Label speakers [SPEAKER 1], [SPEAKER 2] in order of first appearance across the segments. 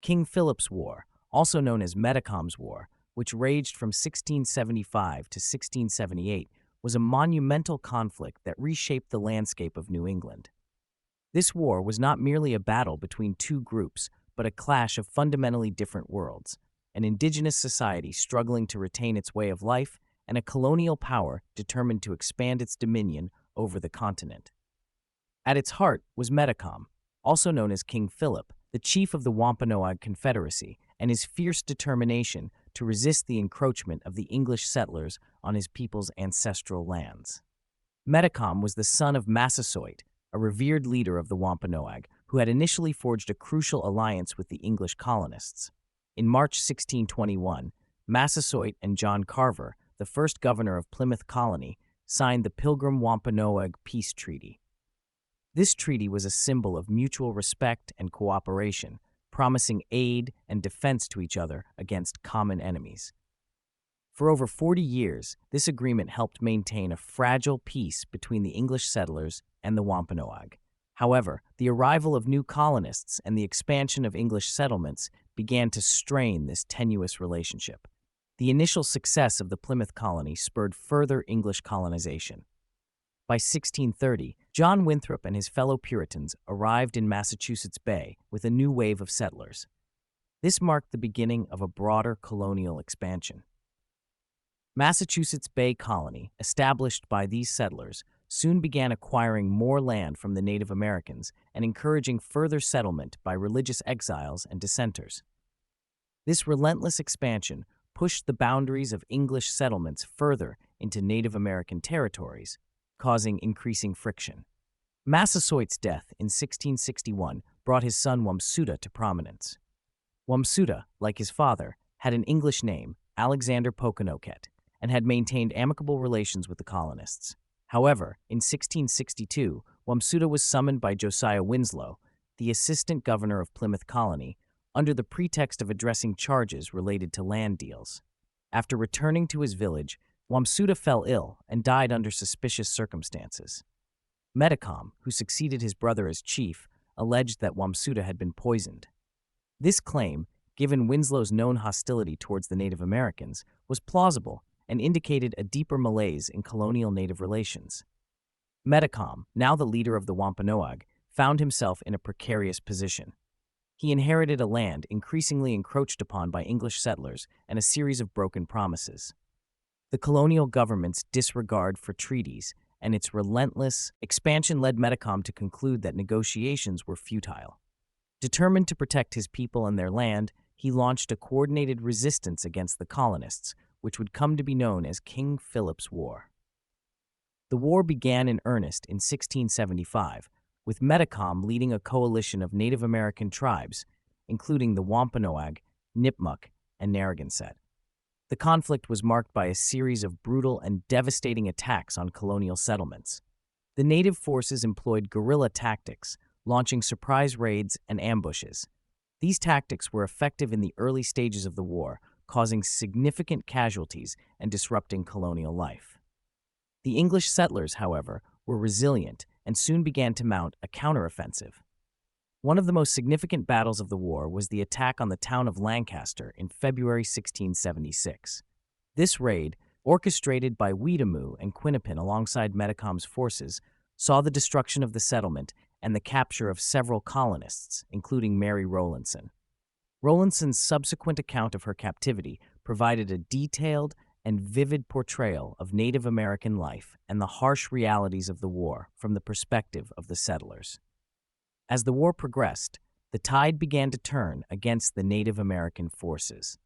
[SPEAKER 1] King Philip's War, also known as Metacoms War, which raged from 1675 to 1678, was a monumental conflict that reshaped the landscape of New England. This war was not merely a battle between two groups, but a clash of fundamentally different worlds, an indigenous society struggling to retain its way of life and a colonial power determined to expand its dominion over the continent. At its heart was Metacom, also known as King Philip, the chief of the Wampanoag Confederacy, and his fierce determination to resist the encroachment of the English settlers on his people's ancestral lands. Metacom was the son of Massasoit, a revered leader of the Wampanoag, who had initially forged a crucial alliance with the English colonists. In March 1621, Massasoit and John Carver, the first governor of Plymouth Colony, signed the Pilgrim-Wampanoag Peace Treaty. This treaty was a symbol of mutual respect and cooperation, promising aid and defense to each other against common enemies. For over 40 years, this agreement helped maintain a fragile peace between the English settlers and the Wampanoag. However, the arrival of new colonists and the expansion of English settlements began to strain this tenuous relationship. The initial success of the Plymouth colony spurred further English colonization. By 1630, John Winthrop and his fellow Puritans arrived in Massachusetts Bay with a new wave of settlers. This marked the beginning of a broader colonial expansion. Massachusetts Bay Colony, established by these settlers, soon began acquiring more land from the Native Americans and encouraging further settlement by religious exiles and dissenters. This relentless expansion pushed the boundaries of English settlements further into Native American territories, causing increasing friction. Massasoit's death in 1661 brought his son Wamsuta to prominence. Wamsuta, like his father, had an English name, Alexander Pokanoket, and had maintained amicable relations with the colonists. However, in 1662, Wamsuta was summoned by Josiah Winslow, the assistant governor of Plymouth Colony, under the pretext of addressing charges related to land deals. After returning to his village, Wamsuta fell ill and died under suspicious circumstances. Metacom, who succeeded his brother as chief, alleged that Wamsuta had been poisoned. This claim, given Winslow's known hostility towards the Native Americans, was plausible and indicated a deeper malaise in colonial Native relations. Metacom, now the leader of the Wampanoag, found himself in a precarious position. He inherited a land increasingly encroached upon by English settlers and a series of broken promises. The colonial government's disregard for treaties and its relentless expansion led Metacom to conclude that negotiations were futile. Determined to protect his people and their land, he launched a coordinated resistance against the colonists, which would come to be known as King Philip's War. The war began in earnest in 1675, with Metacom leading a coalition of Native American tribes, including the Wampanoag, Nipmuc, and Narragansett. The conflict was marked by a series of brutal and devastating attacks on colonial settlements. The native forces employed guerrilla tactics, launching surprise raids and ambushes. These tactics were effective in the early stages of the war, causing significant casualties and disrupting colonial life. The English settlers, however, were resilient and soon began to mount a counteroffensive. One of the most significant battles of the war was the attack on the town of Lancaster in February 1676. This raid, orchestrated by Wiedemoo and Quinnipian alongside Metacom's forces, saw the destruction of the settlement and the capture of several colonists, including Mary Rowlandson. Rowlandson's subsequent account of her captivity provided a detailed and vivid portrayal of Native American life and the harsh realities of the war from the perspective of the settlers. As the war progressed, the tide began to turn against the Native American forces.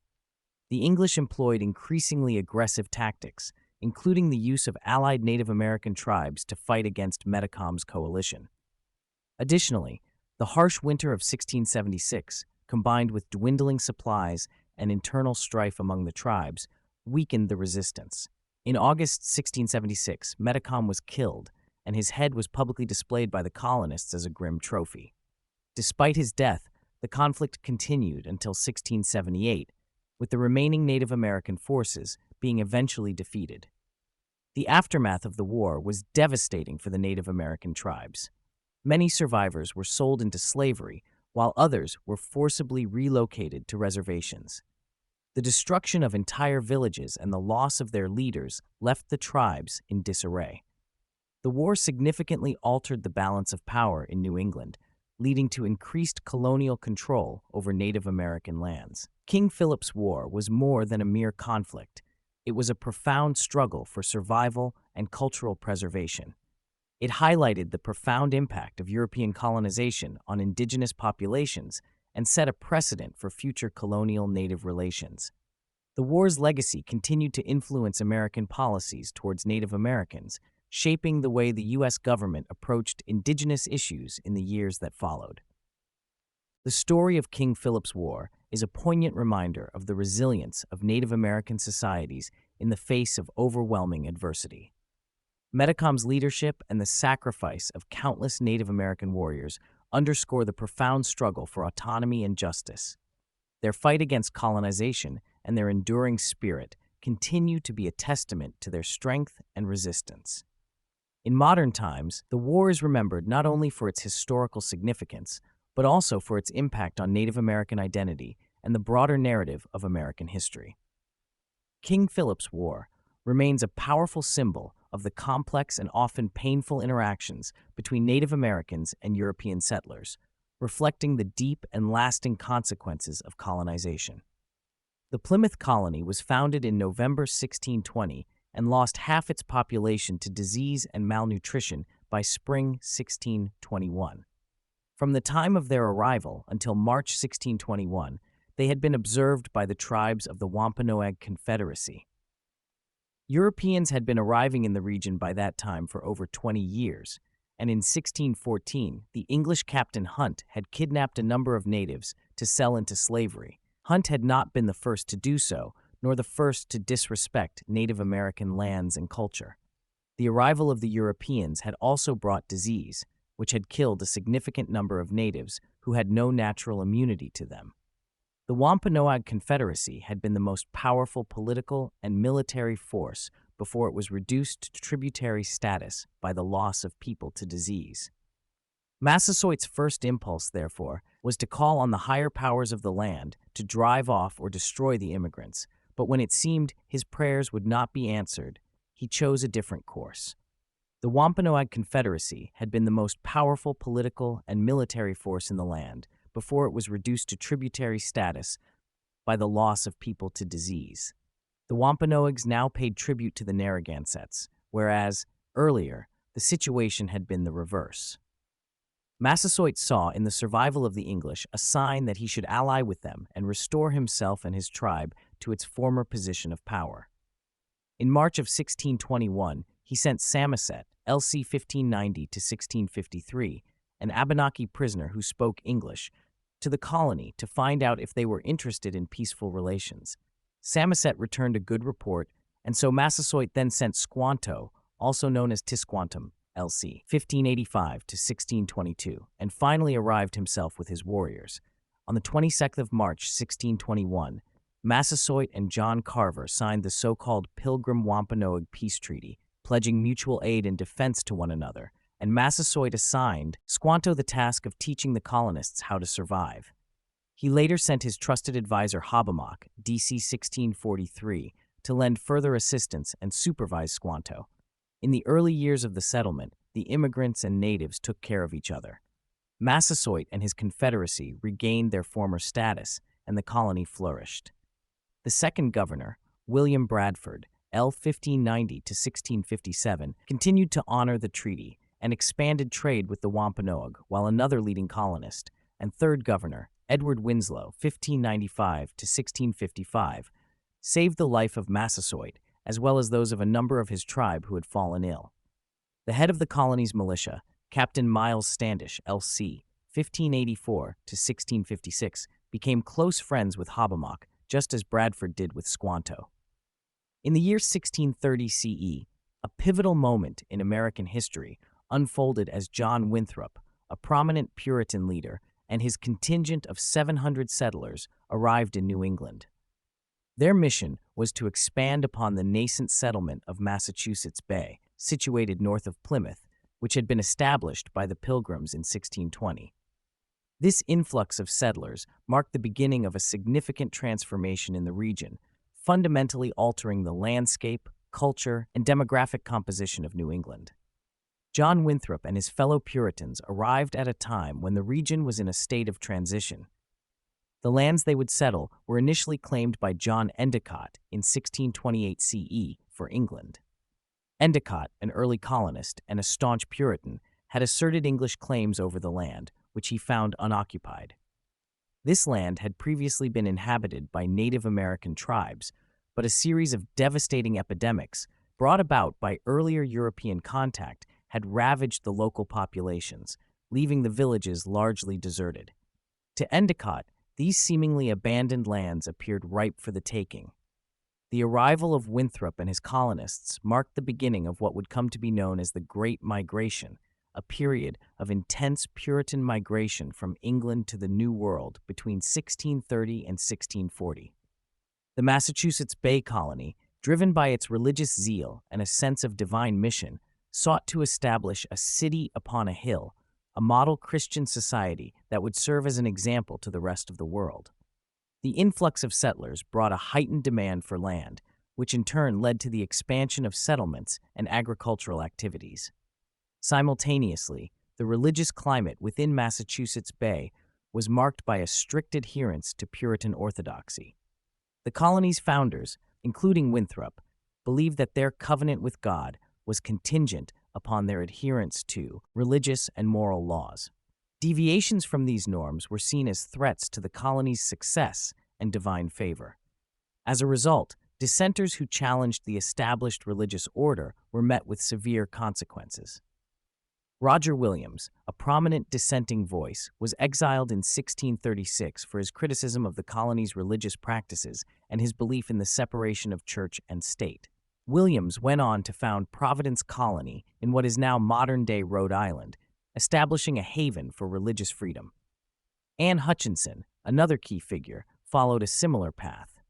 [SPEAKER 1] The English employed increasingly aggressive tactics, including the use of allied Native American tribes to fight against Metacom's coalition. Additionally, the harsh winter of 1676, combined with dwindling supplies and internal strife among the tribes, weakened the resistance. In August 1676, Metacom was killed, and his head was publicly displayed by the colonists as a grim trophy. Despite his death, the conflict continued until 1678, with the remaining Native American forces being eventually defeated. The aftermath of the war was devastating for the Native American tribes. Many survivors were sold into slavery, while others were forcibly relocated to reservations. The destruction of entire villages and the loss of their leaders left the tribes in disarray. The war significantly altered the balance of power in New England, leading to increased colonial control over Native American lands. King Philip's War was more than a mere conflict. It was a profound struggle for survival and cultural preservation. It highlighted the profound impact of European colonization on indigenous populations and set a precedent for future colonial Native relations. The war's legacy continued to influence American policies towards Native Americans, shaping the way the U.S. government approached indigenous issues in the years that followed. The story of King Philip's War is a poignant reminder of the resilience of Native American societies in the face of overwhelming adversity. Metacom's leadership and the sacrifice of countless Native American warriors underscore the profound struggle for autonomy and justice. Their fight against colonization and their enduring spirit continue to be a testament to their strength and resistance. In modern times, the war is remembered not only for its historical significance, but also for its impact on Native American identity and the broader narrative of American history. King Philip's War remains a powerful symbol of the complex and often painful interactions between Native Americans and European settlers, reflecting the deep and lasting consequences of colonization. The Plymouth colony was founded in November 1620 and lost half its population to disease and malnutrition by spring 1621. From the time of their arrival until March 1621, they had been observed by the tribes of the Wampanoag Confederacy. Europeans had been arriving in the region by that time for over 20 years, and in 1614, the English Captain Hunt had kidnapped a number of natives to sell into slavery. Hunt had not been the first to do so, nor the first to disrespect Native American lands and culture. The arrival of the Europeans had also brought disease, which had killed a significant number of natives who had no natural immunity to them. The Wampanoag Confederacy had been the most powerful political and military force before it was reduced to tributary status by the loss of people to disease. Massasoit's first impulse, therefore, was to call on the higher powers of the land to drive off or destroy the immigrants, but when it seemed his prayers would not be answered, he chose a different course. The Wampanoag Confederacy had been the most powerful political and military force in the land before it was reduced to tributary status by the loss of people to disease. The Wampanoags now paid tribute to the Narragansetts, whereas, earlier, the situation had been the reverse. Massasoit saw in the survival of the English a sign that he should ally with them and restore himself and his tribe to its former position of power. In March of 1621, he sent Samoset, LC 1590 to 1653, an Abenaki prisoner who spoke English, to the colony to find out if they were interested in peaceful relations. Samoset returned a good report, and so Massasoit then sent Squanto, also known as Tisquantum, LC 1585 to 1622, and finally arrived himself with his warriors. On the 22nd of March 1621, Massasoit and John Carver signed the so-called Pilgrim Wampanoag Peace Treaty, pledging mutual aid and defense to one another, and Massasoit assigned Squanto the task of teaching the colonists how to survive. He later sent his trusted advisor Hobbamock, DC 1643, to lend further assistance and supervise Squanto. In the early years of the settlement, the immigrants and natives took care of each other. Massasoit and his confederacy regained their former status, and the colony flourished. The second governor, William Bradford, L. 1590 to 1657, continued to honor the treaty and expanded trade with the Wampanoag, while another leading colonist, and third governor, Edward Winslow, 1595 to 1655, saved the life of Massasoit, as well as those of a number of his tribe who had fallen ill. The head of the colony's militia, Captain Miles Standish, L.C., 1584 to 1656, became close friends with Hobbamock, just as Bradford did with Squanto. In the year 1630 CE, a pivotal moment in American history unfolded as John Winthrop, a prominent Puritan leader, and his contingent of 700 settlers arrived in New England. Their mission was to expand upon the nascent settlement of Massachusetts Bay, situated north of Plymouth, which had been established by the Pilgrims in 1620. This influx of settlers marked the beginning of a significant transformation in the region, fundamentally altering the landscape, culture, and demographic composition of New England. John Winthrop and his fellow Puritans arrived at a time when the region was in a state of transition. The lands they would settle were initially claimed by John Endicott in 1628 CE for England. Endicott, an early colonist and a staunch Puritan, had asserted English claims over the land, which he found unoccupied. This land had previously been inhabited by Native American tribes, but a series of devastating epidemics brought about by earlier European contact had ravaged the local populations, leaving the villages largely deserted. To Endicott, these seemingly abandoned lands appeared ripe for the taking. The arrival of Winthrop and his colonists marked the beginning of what would come to be known as the Great Migration, a period of intense Puritan migration from England to the New World between 1630 and 1640. The Massachusetts Bay Colony, driven by its religious zeal and a sense of divine mission, sought to establish a city upon a hill, a model Christian society that would serve as an example to the rest of the world. The influx of settlers brought a heightened demand for land, which in turn led to the expansion of settlements and agricultural activities. Simultaneously, the religious climate within Massachusetts Bay was marked by a strict adherence to Puritan orthodoxy. The colony's founders, including Winthrop, believed that their covenant with God was contingent upon their adherence to religious and moral laws. Deviations from these norms were seen as threats to the colony's success and divine favor. As a result, dissenters who challenged the established religious order were met with severe consequences. Roger Williams, a prominent dissenting voice, was exiled in 1636 for his criticism of the colony's religious practices and his belief in the separation of church and state. Williams went on to found Providence Colony in what is now modern-day Rhode Island, establishing a haven for religious freedom. Anne Hutchinson, another key figure, followed a similar path.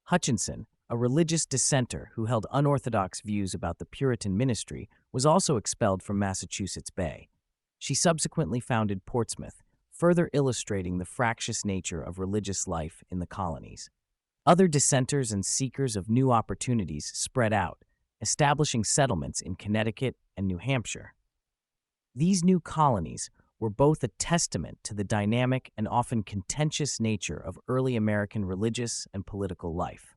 [SPEAKER 1] Hutchinson, a religious dissenter who held unorthodox views about the Puritan ministry, was also expelled from Massachusetts Bay. She subsequently founded Portsmouth, further illustrating the fractious nature of religious life in the colonies. Other dissenters and seekers of new opportunities spread out, establishing settlements in Connecticut and New Hampshire. These new colonies were both a testament to the dynamic and often contentious nature of early American religious and political life.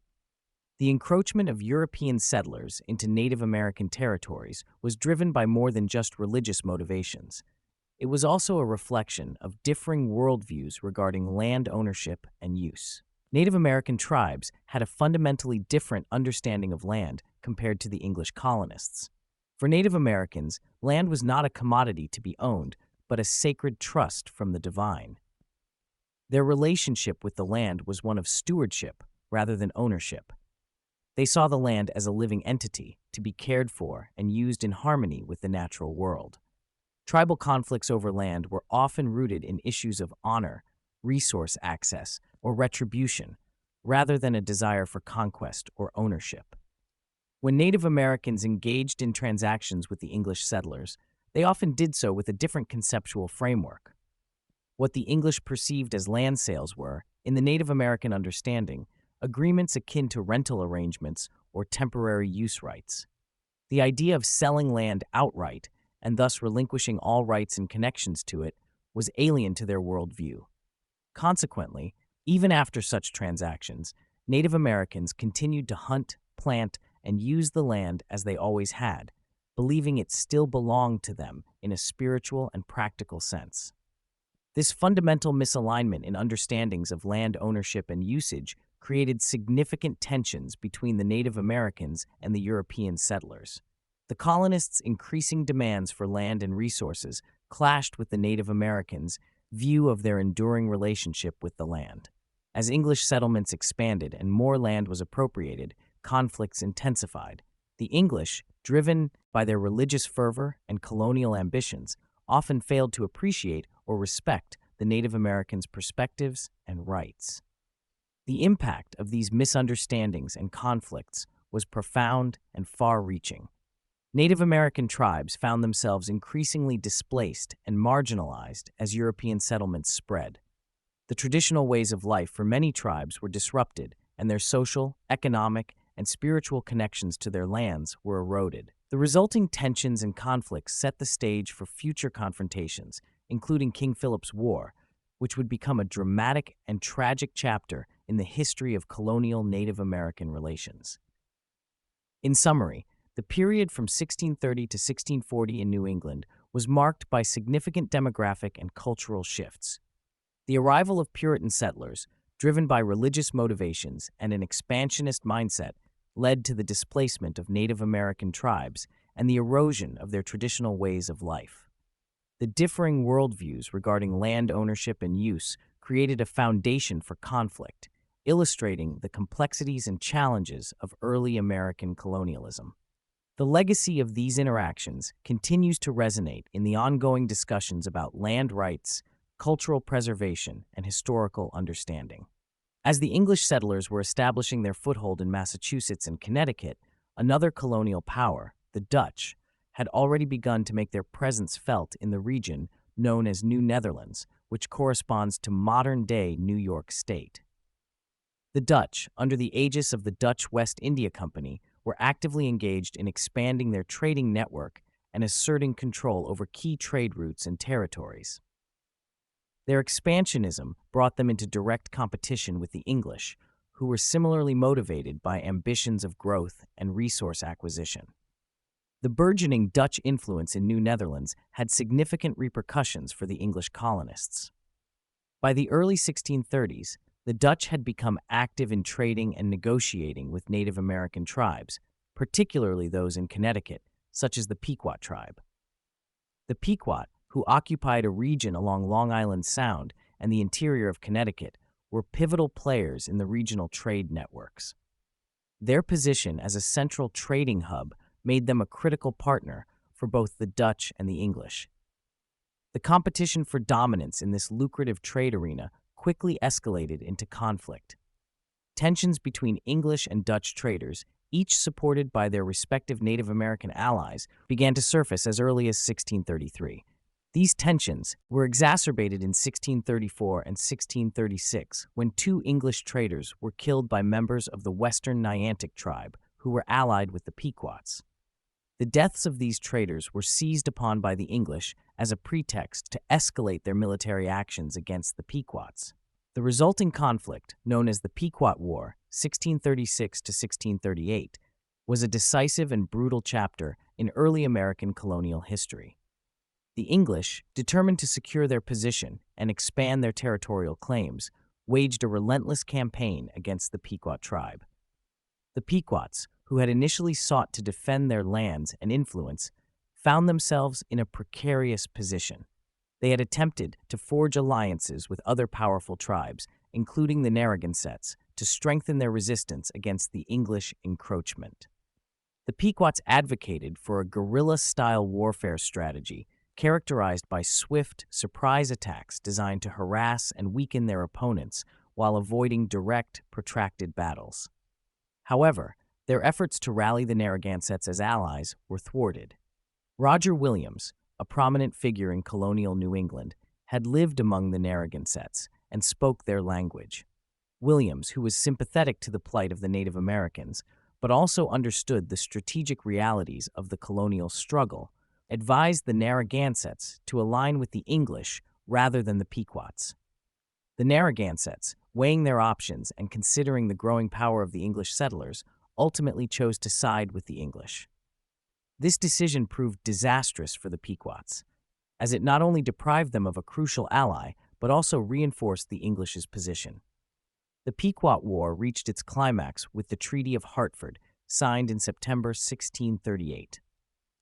[SPEAKER 1] The encroachment of European settlers into Native American territories was driven by more than just religious motivations. It was also a reflection of differing worldviews regarding land ownership and use. Native American tribes had a fundamentally different understanding of land compared to the English colonists. For Native Americans, land was not a commodity to be owned, but a sacred trust from the divine. Their relationship with the land was one of stewardship rather than ownership. They saw the land as a living entity to be cared for and used in harmony with the natural world. Tribal conflicts over land were often rooted in issues of honor, resource access, or retribution, rather than a desire for conquest or ownership. When Native Americans engaged in transactions with the English settlers, they often did so with a different conceptual framework. What the English perceived as land sales were, in the Native American understanding, agreements akin to rental arrangements or temporary use rights. The idea of selling land outright, and thus relinquishing all rights and connections to it, was alien to their worldview. Consequently, even after such transactions, Native Americans continued to hunt, plant, and use the land as they always had, believing it still belonged to them in a spiritual and practical sense. This fundamental misalignment in understandings of land ownership and usage created significant tensions between the Native Americans and the European settlers. The colonists' increasing demands for land and resources clashed with the Native Americans' view of their enduring relationship with the land. As English settlements expanded and more land was appropriated, conflicts intensified. The English, driven by their religious fervor and colonial ambitions, often failed to appreciate or respect the Native Americans' perspectives and rights. The impact of these misunderstandings and conflicts was profound and far-reaching. Native American tribes found themselves increasingly displaced and marginalized as European settlements spread. The traditional ways of life for many tribes were disrupted, and their social, economic, and spiritual connections to their lands were eroded. The resulting tensions and conflicts set the stage for future confrontations, including King Philip's War, which would become a dramatic and tragic chapter in the history of colonial Native American relations. In summary, the period from 1630 to 1640 in New England was marked by significant demographic and cultural shifts. The arrival of Puritan settlers, driven by religious motivations and an expansionist mindset, led to the displacement of Native American tribes and the erosion of their traditional ways of life. The differing worldviews regarding land ownership and use created a foundation for conflict, illustrating the complexities and challenges of early American colonialism. The legacy of these interactions continues to resonate in the ongoing discussions about land rights, cultural preservation, and historical understanding. As the English settlers were establishing their foothold in Massachusetts and Connecticut, another colonial power, the Dutch, had already begun to make their presence felt in the region known as New Netherlands, which corresponds to modern-day New York State. The Dutch, under the aegis of the Dutch West India Company, were actively engaged in expanding their trading network and asserting control over key trade routes and territories. Their expansionism brought them into direct competition with the English, who were similarly motivated by ambitions of growth and resource acquisition. The burgeoning Dutch influence in New Netherlands had significant repercussions for the English colonists. By the early 1630s, the Dutch had become active in trading and negotiating with Native American tribes, particularly those in Connecticut, such as the Pequot tribe. The Pequot, who occupied a region along Long Island Sound and the interior of Connecticut, were pivotal players in the regional trade networks. Their position as a central trading hub made them a critical partner for both the Dutch and the English. The competition for dominance in this lucrative trade arena quickly escalated into conflict. Tensions between English and Dutch traders, each supported by their respective Native American allies, began to surface as early as 1633. These tensions were exacerbated in 1634 and 1636 when two English traders were killed by members of the Western Niantic tribe who were allied with the Pequots. The deaths of these traders were seized upon by the English as a pretext to escalate their military actions against the Pequots. The resulting conflict, known as the Pequot War, 1636 to 1638, was a decisive and brutal chapter in early American colonial history. The English, determined to secure their position and expand their territorial claims, waged a relentless campaign against the Pequot tribe. The Pequots, who had initially sought to defend their lands and influence, found themselves in a precarious position. They had attempted to forge alliances with other powerful tribes, including the Narragansetts, to strengthen their resistance against the English encroachment. The Pequots advocated for a guerrilla-style warfare strategy characterized by swift, surprise attacks designed to harass and weaken their opponents while avoiding direct, protracted battles. However, their efforts to rally the Narragansetts as allies were thwarted. Roger Williams, a prominent figure in colonial New England, had lived among the Narragansetts and spoke their language. Williams, who was sympathetic to the plight of the Native Americans, but also understood the strategic realities of the colonial struggle, advised the Narragansetts to align with the English rather than the Pequots. The Narragansetts, weighing their options and considering the growing power of the English settlers, ultimately chose to side with the English. This decision proved disastrous for the Pequots, as it not only deprived them of a crucial ally, but also reinforced the English's position. The Pequot War reached its climax with the Treaty of Hartford, signed in September 1638.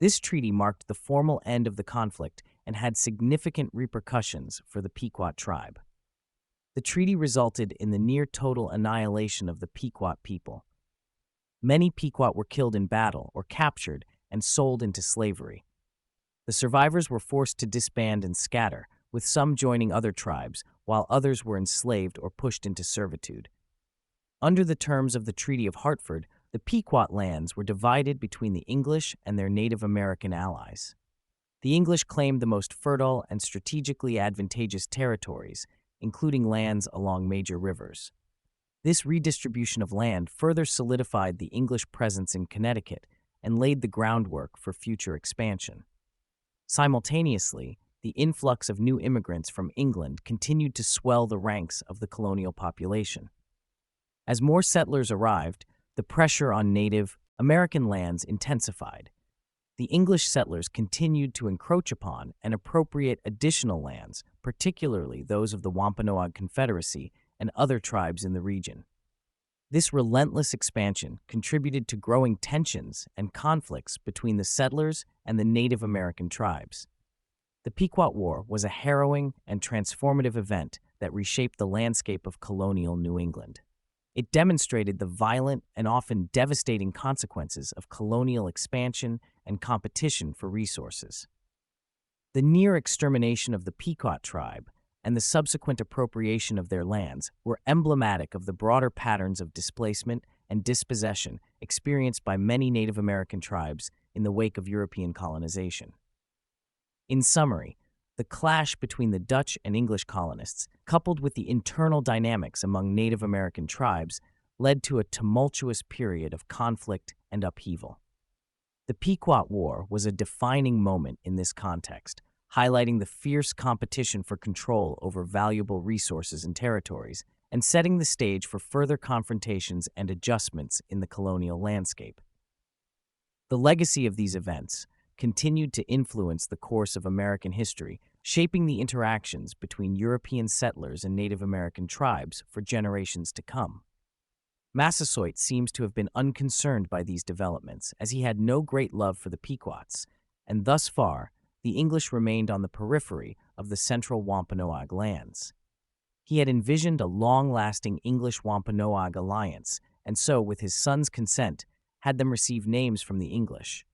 [SPEAKER 1] This treaty marked the formal end of the conflict and had significant repercussions for the Pequot tribe. The treaty resulted in the near-total annihilation of the Pequot people. Many Pequot were killed in battle or captured and sold into slavery. The survivors were forced to disband and scatter, with some joining other tribes, while others were enslaved or pushed into servitude. Under the terms of the Treaty of Hartford, The Pequot lands were divided between the English and their Native American allies. The English claimed the most fertile and strategically advantageous territories, including lands along major rivers. This redistribution of land further solidified the English presence in Connecticut and laid the groundwork for future expansion. Simultaneously, the influx of new immigrants from England continued to swell the ranks of the colonial population. As more settlers arrived, the pressure on Native American lands intensified. The English settlers continued to encroach upon and appropriate additional lands, particularly those of the Wampanoag Confederacy and other tribes in the region. This relentless expansion contributed to growing tensions and conflicts between the settlers and the Native American tribes. The Pequot War was a harrowing and transformative event that reshaped the landscape of colonial New England. It demonstrated the violent and often devastating consequences of colonial expansion and competition for resources. The near extermination of the Pequot tribe and the subsequent appropriation of their lands were emblematic of the broader patterns of displacement and dispossession experienced by many Native American tribes in the wake of European colonization. In summary, the clash between the Dutch and English colonists, coupled with the internal dynamics among Native American tribes, led to a tumultuous period of conflict and upheaval. The Pequot War was a defining moment in this context, highlighting the fierce competition for control over valuable resources and territories, and setting the stage for further confrontations and adjustments in the colonial landscape. The legacy of these events continued to influence the course of American history, shaping the interactions between European settlers and Native American tribes for generations to come. Massasoit seems to have been unconcerned by these developments, as he had no great love for the Pequots, and thus far, the English remained on the periphery of the central Wampanoag lands. He had envisioned a long-lasting English-Wampanoag alliance, and so, with his son's consent, had them receive names from the English.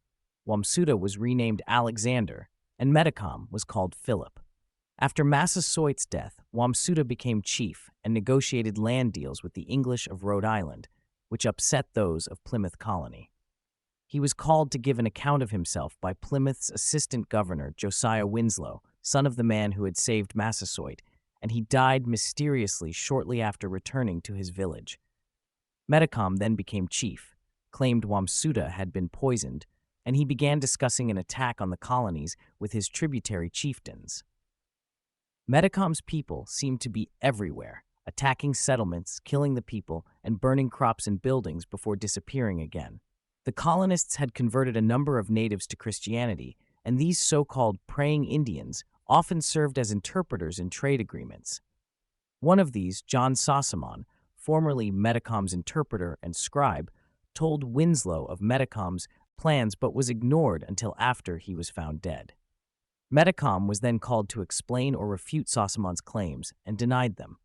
[SPEAKER 1] Wamsuta was renamed Alexander, and Metacom was called Philip. After Massasoit's death, Wamsuta became chief and negotiated land deals with the English of Rhode Island, which upset those of Plymouth Colony. He was called to give an account of himself by Plymouth's assistant governor, Josiah Winslow, son of the man who had saved Massasoit, and he died mysteriously shortly after returning to his village. Metacom then became chief, claimed Wamsuta had been poisoned, and he began discussing an attack on the colonies with his tributary chieftains. Metacom's people seemed to be everywhere, attacking settlements, killing the people, and burning crops and buildings before disappearing again. The colonists had converted a number of natives to Christianity, and these so-called praying Indians often served as interpreters in trade agreements. One of these, John Sossamon, formerly Metacom's interpreter and scribe, told Winslow of Metacom's plans but was ignored until after he was found dead. Metacom was then called to explain or refute Sossamon's claims and denied them.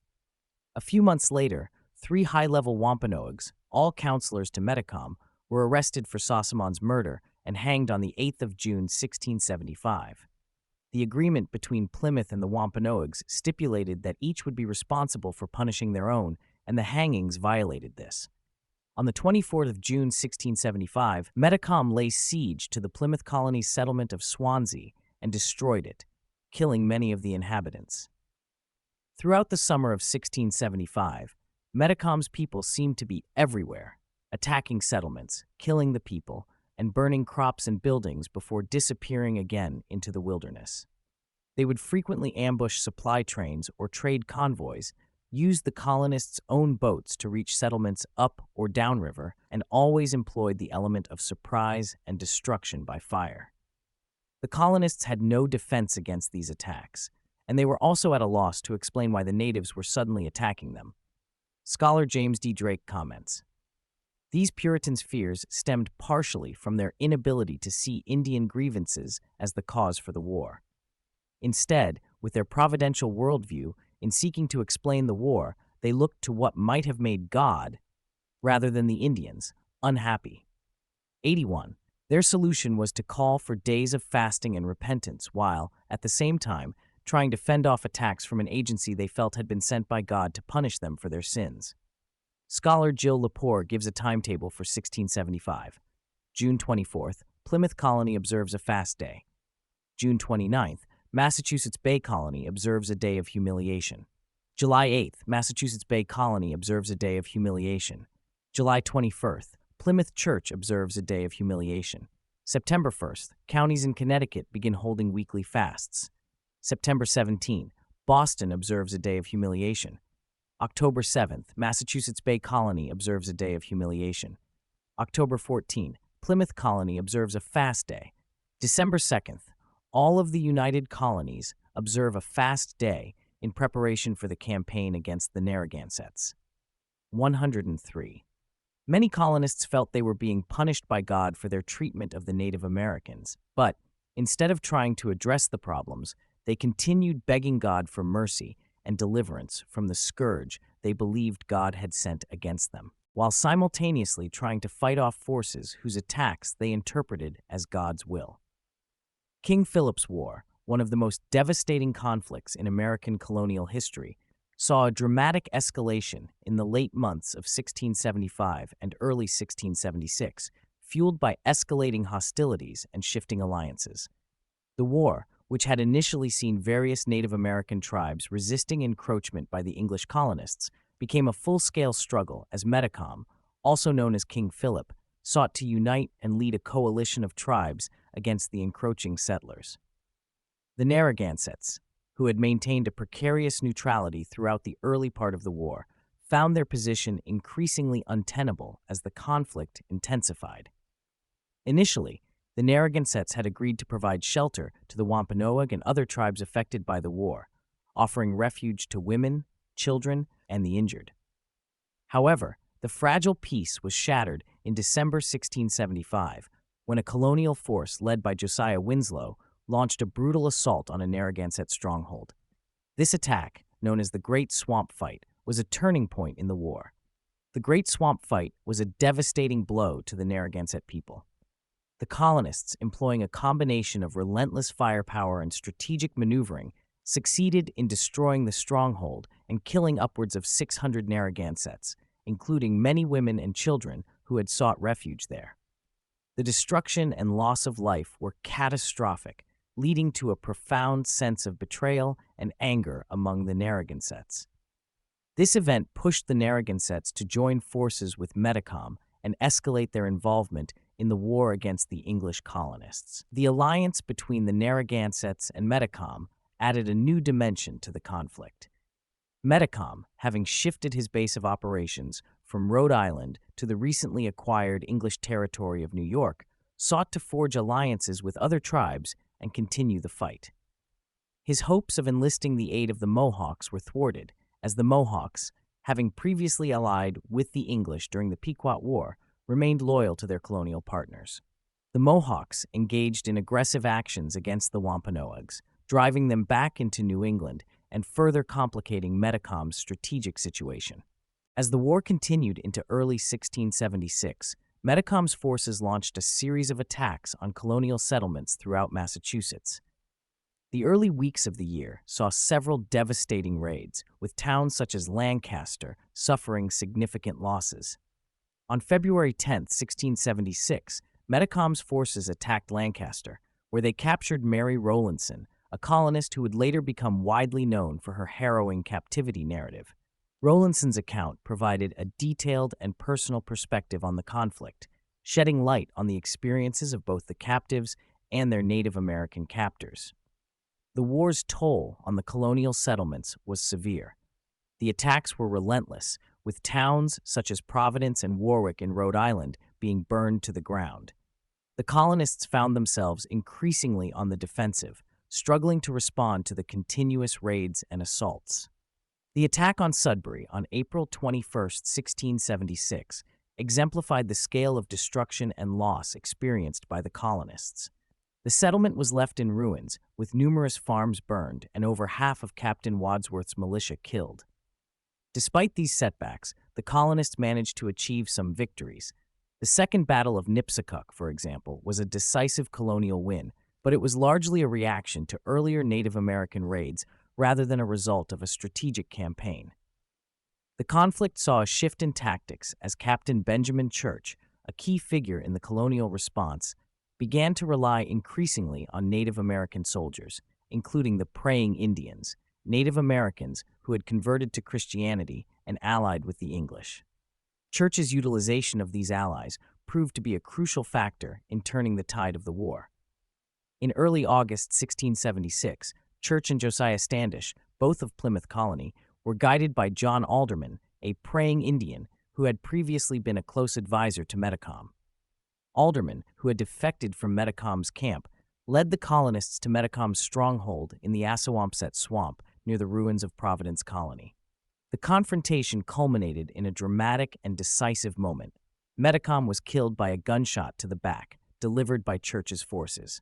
[SPEAKER 1] A few months later, 3 high-level Wampanoags, all counselors to Metacom, were arrested for Sossamon's murder and hanged on the 8th of June, 1675. The agreement between Plymouth and the Wampanoags stipulated that each would be responsible for punishing their own, and the hangings violated this. On the 24th of June, 1675, Metacom lay siege to the Plymouth colony's settlement of Swansea and destroyed it, killing many of the inhabitants. Throughout the summer of 1675, Metacom's people seemed to be everywhere, attacking settlements, killing the people, and burning crops and buildings before disappearing again into the wilderness. They would frequently ambush supply trains or trade convoys, use the colonists' own boats to reach settlements up or downriver, and always employed the element of surprise and destruction by fire. The colonists had no defense against these attacks, and they were also at a loss to explain why the natives were suddenly attacking them. Scholar James D. Drake comments, "These Puritans' fears stemmed partially from their inability to see Indian grievances as the cause for the war. Instead, with their providential worldview, in seeking to explain the war, they looked to what might have made God, rather than the Indians, unhappy." 81. Their solution was to call for days of fasting and repentance while, at the same time, trying to fend off attacks from an agency they felt had been sent by God to punish them for their sins. Scholar Jill Lepore gives a timetable for 1675. June 24th, Plymouth Colony observes a fast day. June 29th, Massachusetts Bay Colony observes a day of humiliation. July 8th, Massachusetts Bay Colony observes a day of humiliation. July 21st, Plymouth Church observes a day of humiliation. September 1st, counties in Connecticut begin holding weekly fasts. September 17th, Boston observes a day of humiliation. October 7th, Massachusetts Bay Colony observes a day of humiliation. October 14th, Plymouth Colony observes a fast day. December 2nd, all of the United Colonies observe a fast day in preparation for the campaign against the Narragansetts. 103. Many colonists felt they were being punished by God for their treatment of the Native Americans, but instead of trying to address the problems, they continued begging God for mercy and deliverance from the scourge they believed God had sent against them, while simultaneously trying to fight off forces whose attacks they interpreted as God's will. King Philip's War, one of the most devastating conflicts in American colonial history, saw a dramatic escalation in the late months of 1675 and early 1676, fueled by escalating hostilities and shifting alliances. The war, which had initially seen various Native American tribes resisting encroachment by the English colonists, became a full-scale struggle as Metacom, also known as King Philip, sought to unite and lead a coalition of tribes against the encroaching settlers. The Narragansetts, who had maintained a precarious neutrality throughout the early part of the war, found their position increasingly untenable as the conflict intensified. Initially, the Narragansetts had agreed to provide shelter to the Wampanoag and other tribes affected by the war, offering refuge to women, children, and the injured. However, the fragile peace was shattered in December 1675 when a colonial force led by Josiah Winslow launched a brutal assault on a Narragansett stronghold. This attack, known as the Great Swamp Fight, was a turning point in the war. The Great Swamp Fight was a devastating blow to the Narragansett people. The colonists, employing a combination of relentless firepower and strategic maneuvering, succeeded in destroying the stronghold and killing upwards of 600 Narragansetts, including many women and children who had sought refuge there. The destruction and loss of life were catastrophic, leading to a profound sense of betrayal and anger among the Narragansetts. This event pushed the Narragansetts to join forces with Metacom and escalate their involvement in the war against the English colonists. The alliance between the Narragansetts and Metacom added a new dimension to the conflict. Metacom, having shifted his base of operations from Rhode Island to the recently acquired English territory of New York, sought to forge alliances with other tribes and continue the fight. His hopes of enlisting the aid of the Mohawks were thwarted, as the Mohawks, having previously allied with the English during the Pequot War, remained loyal to their colonial partners. The Mohawks engaged in aggressive actions against the Wampanoags, driving them back into New England and further complicating Metacom's strategic situation. As the war continued into early 1676, Metacom's forces launched a series of attacks on colonial settlements throughout Massachusetts. The early weeks of the year saw several devastating raids, with towns such as Lancaster suffering significant losses. On February 10, 1676, Metacom's forces attacked Lancaster, where they captured Mary Rowlandson, a colonist who would later become widely known for her harrowing captivity narrative. Rowlandson's account provided a detailed and personal perspective on the conflict, shedding light on the experiences of both the captives and their Native American captors. The war's toll on the colonial settlements was severe. The attacks were relentless, with towns such as Providence and Warwick in Rhode Island being burned to the ground. The colonists found themselves increasingly on the defensive, struggling to respond to the continuous raids and assaults. The attack on Sudbury on April 21, 1676, exemplified the scale of destruction and loss experienced by the colonists. The settlement was left in ruins, with numerous farms burned and over half of Captain Wadsworth's militia killed. Despite these setbacks, the colonists managed to achieve some victories. The Second Battle of Nipsacuck, for example, was a decisive colonial win, but it was largely a reaction to earlier Native American raids rather than a result of a strategic campaign. The conflict saw a shift in tactics as Captain Benjamin Church, a key figure in the colonial response, began to rely increasingly on Native American soldiers, including the Praying Indians, Native Americans who had converted to Christianity and allied with the English. Church's utilization of these allies proved to be a crucial factor in turning the tide of the war. In early August 1676, Church and Josiah Standish, both of Plymouth Colony, were guided by John Alderman, a Praying Indian who had previously been a close advisor to Metacom. Alderman, who had defected from Metacom's camp, led the colonists to Metacom's stronghold in the Assawampset Swamp near the ruins of Providence Colony. The confrontation culminated in a dramatic and decisive moment. Metacom was killed by a gunshot to the back, delivered by Church's forces.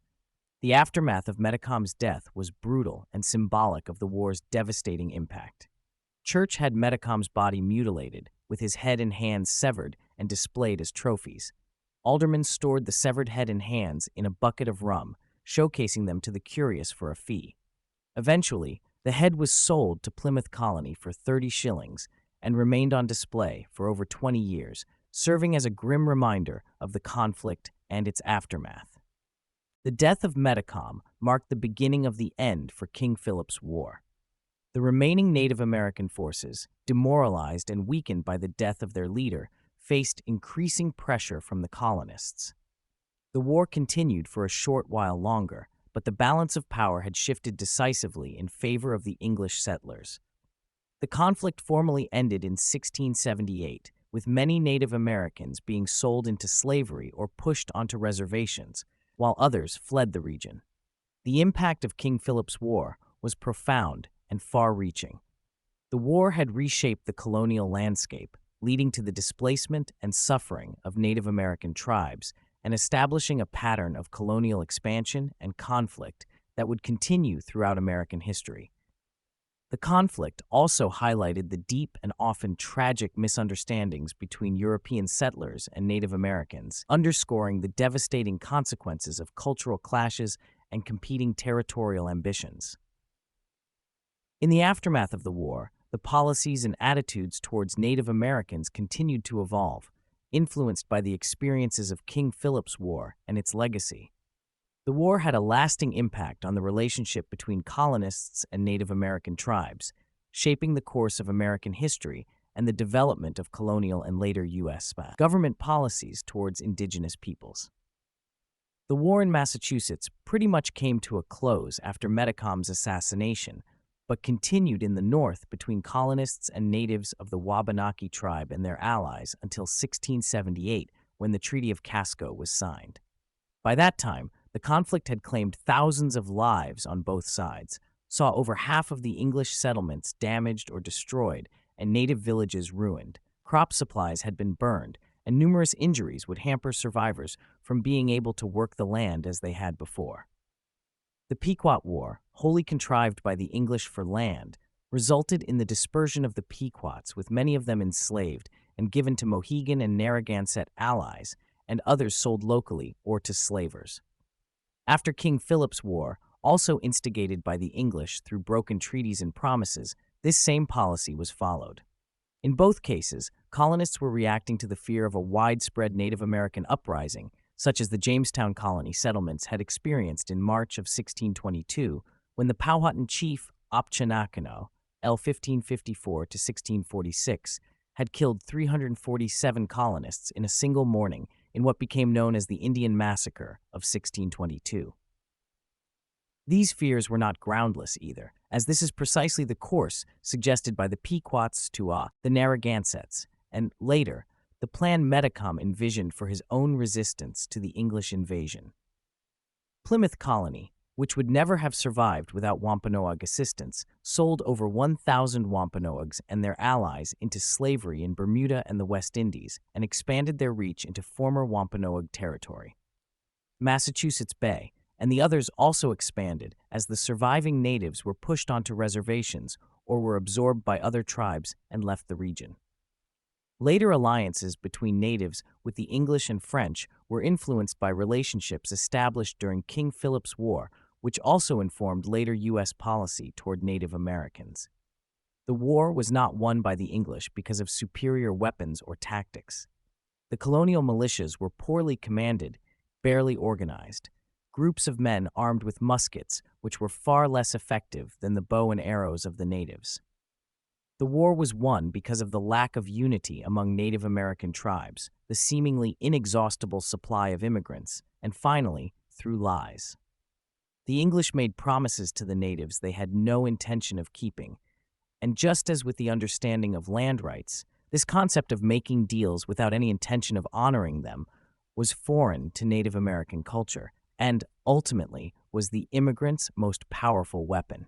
[SPEAKER 1] The aftermath of Metacom's death was brutal and symbolic of the war's devastating impact. Church had Metacom's body mutilated, with his head and hands severed and displayed as trophies. Alderman stored the severed head and hands in a bucket of rum, showcasing them to the curious for a fee. Eventually, the head was sold to Plymouth Colony for 30 shillings and remained on display for over 20 years, serving as a grim reminder of the conflict and its aftermath. The death of Metacom marked the beginning of the end for King Philip's War. The remaining Native American forces, demoralized and weakened by the death of their leader, faced increasing pressure from the colonists. The war continued for a short while longer, but the balance of power had shifted decisively in favor of the English settlers. The conflict formally ended in 1678, with many Native Americans being sold into slavery or pushed onto reservations, while others fled the region. The impact of King Philip's War was profound and far-reaching. The war had reshaped the colonial landscape, leading to the displacement and suffering of Native American tribes and establishing a pattern of colonial expansion and conflict that would continue throughout American history. The conflict also highlighted the deep and often tragic misunderstandings between European settlers and Native Americans, underscoring the devastating consequences of cultural clashes and competing territorial ambitions. In the aftermath of the war, the policies and attitudes towards Native Americans continued to evolve, influenced by the experiences of King Philip's War and its legacy. The war had a lasting impact on the relationship between colonists and Native American tribes, shaping the course of American history and the development of colonial and later U.S. government policies towards indigenous peoples. The war in Massachusetts pretty much came to a close after Metacom's assassination, but continued in the north between colonists and natives of the Wabanaki tribe and their allies until 1678, when the Treaty of Casco was signed. By that time, the conflict had claimed thousands of lives on both sides, saw over half of the English settlements damaged or destroyed, and native villages ruined. Crop supplies had been burned, and numerous injuries would hamper survivors from being able to work the land as they had before. The Pequot War, wholly contrived by the English for land, resulted in the dispersion of the Pequots, with many of them enslaved and given to Mohegan and Narragansett allies, and others sold locally or to slavers. After King Philip's War, also instigated by the English through broken treaties and promises, this same policy was followed. In both cases, colonists were reacting to the fear of a widespread Native American uprising, such as the Jamestown colony settlements had experienced in March of 1622, when the Powhatan chief Opchanacano, L. 1554 to 1646, had killed 347 colonists in a single morning in what became known as the Indian Massacre of 1622. These fears were not groundless either, as this is precisely the course suggested by the Pequots to the Narragansetts, and later, the plan Metacom envisioned for his own resistance to the English invasion. Plymouth Colony, which would never have survived without Wampanoag assistance, sold over 1,000 Wampanoags and their allies into slavery in Bermuda and the West Indies and expanded their reach into former Wampanoag territory. Massachusetts Bay and the others also expanded as the surviving natives were pushed onto reservations or were absorbed by other tribes and left the region. Later alliances between natives with the English and French were influenced by relationships established during King Philip's War, which also informed later U.S. policy toward Native Americans. The war was not won by the English because of superior weapons or tactics. The colonial militias were poorly commanded, barely organized. Groups of men armed with muskets, which were far less effective than the bow and arrows of the natives. The war was won because of the lack of unity among Native American tribes, the seemingly inexhaustible supply of immigrants, and finally, through lies. The English made promises to the natives they had no intention of keeping, and just as with the understanding of land rights, this concept of making deals without any intention of honoring them was foreign to Native American culture, and ultimately was the immigrants' most powerful weapon.